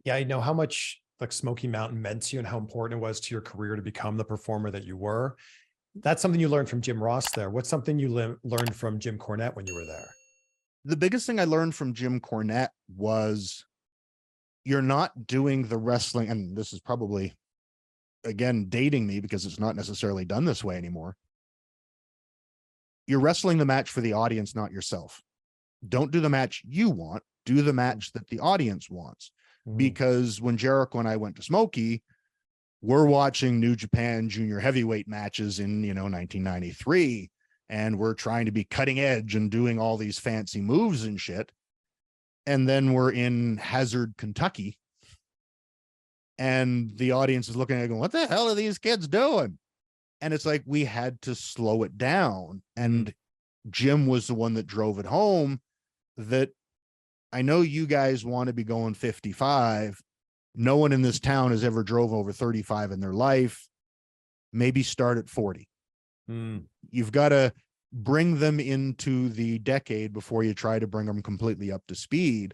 Yeah, I know how much like Smoky Mountain meant to you and how important it was to your career to become the performer that you were. That's something you learned from Jim Ross there. What's something you learned from Jim Cornette when you were there? The biggest thing I learned from Jim Cornette was you're not doing the wrestling, and this is probably, again, dating me because it's not necessarily done this way anymore. You're wrestling the match for the audience, not yourself. Don't do the match you want, do the match that the audience wants. Because when Jericho and I went to Smokey, we're watching New Japan junior heavyweight matches in, 1993, and we're trying to be cutting edge and doing all these fancy moves and shit. And then we're in Hazard, Kentucky, and the audience is looking at it going, what the hell are these kids doing? And it's like, we had to slow it down. And Jim was the one that drove it home that I know you guys want to be going 55. No one in this town has ever drove over 35 in their life. Maybe start at 40. You've got to bring them into the decade before you try to bring them completely up to speed.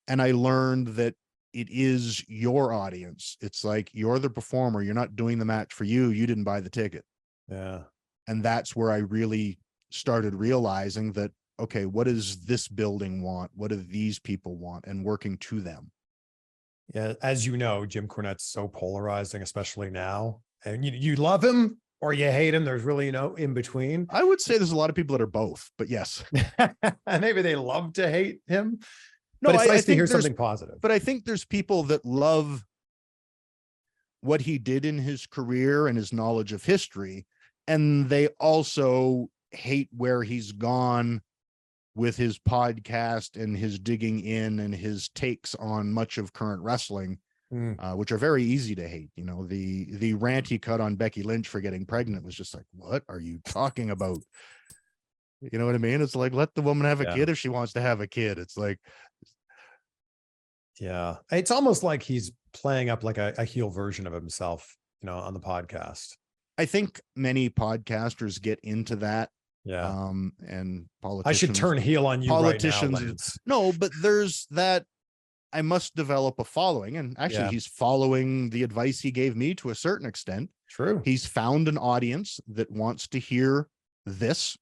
And I learned that it is your audience. It's like, you're the performer. You're not doing the match for you. You didn't buy the ticket. Yeah. And that's where I really started realizing that, okay, what does this building want? What do these people want? And working to them. Yeah. As you know, Jim Cornette's so polarizing, especially now. And you love him or you hate him. There's really no in between. I would say there's a lot of people that are both, but yes. Maybe they love to hate him. No, but it's nice I to hear something positive. But I think there's people that love what he did in his career and his knowledge of history. And they also hate where he's gone with his podcast and his digging in and his takes on much of current wrestling, which are very easy to hate. The rant he cut on Becky Lynch for getting pregnant was just like, what are you talking about? You know what I mean? It's like, let the woman have a kid if she wants to have a kid. It's like, yeah, it's almost like he's playing up like a heel version of himself, on the podcast. I think many podcasters get into that. Yeah. And politicians. I should turn heel on you. Politicians. Right now, no, but there's that. I must develop a following. And actually, he's following the advice he gave me to a certain extent. True. He's found an audience that wants to hear this,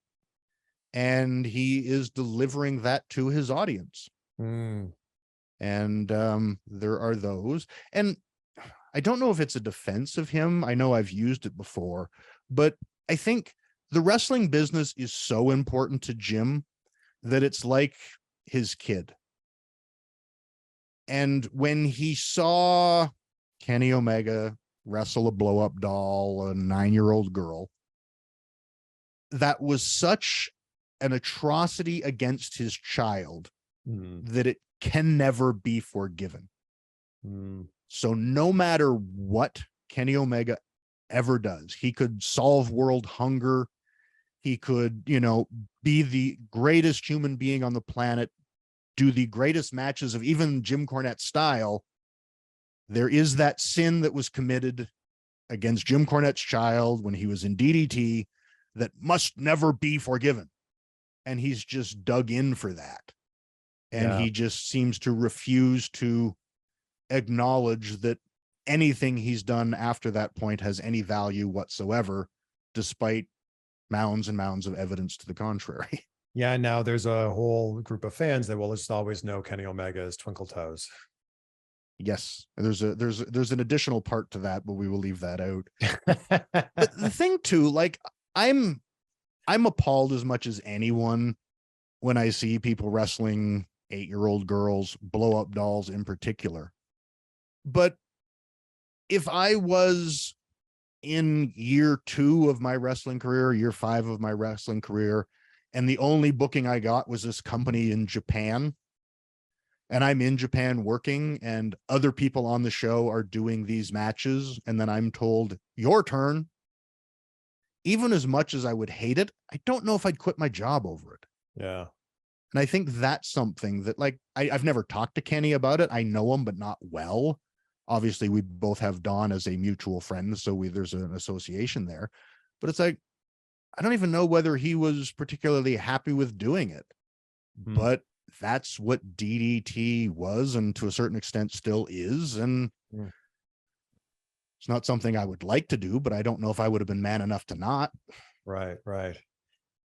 and he is delivering that to his audience. And there are those. And I don't know if it's a defense of him. I know I've used it before, but I think the wrestling business is so important to Jim that it's like his kid. And when he saw Kenny Omega wrestle a blow-up doll, a 9-year-old girl, that was such an atrocity against his child that it can never be forgiven. So no matter what Kenny Omega ever does, he could solve world hunger. He could, be the greatest human being on the planet, do the greatest matches of even Jim Cornette style. There is that sin that was committed against Jim Cornette's child when he was in DDT that must never be forgiven. And he's just dug in for that. And he just seems to refuse to acknowledge that anything he's done after that point has any value whatsoever, despite mounds and mounds of evidence to the contrary. Yeah, now there's a whole group of fans that will just always know Kenny Omega as Twinkle Toes. Yes, there's an additional part to that, but we will leave that out. But the thing too, like I'm appalled as much as anyone when I see people wrestling 8-year-old girls, blow up dolls in particular. But if I was in year 2 of my wrestling career, year 5 of my wrestling career, and the only booking I got was this company in Japan, and I'm in Japan working, and other people on the show are doing these matches, and then I'm told, your turn. Even as much as I would hate it, I don't know if I'd quit my job over it. Yeah. And I think that's something that, like, I've never talked to Kenny about it. I know him, but not well. Obviously, we both have Don as a mutual friend, so there's an association there. But it's like, I don't even know whether he was particularly happy with doing it. But that's what DDT was, and to a certain extent still is. And Mm. it's not something I would like to do, but I don't know if I would have been man enough to not. Right, right.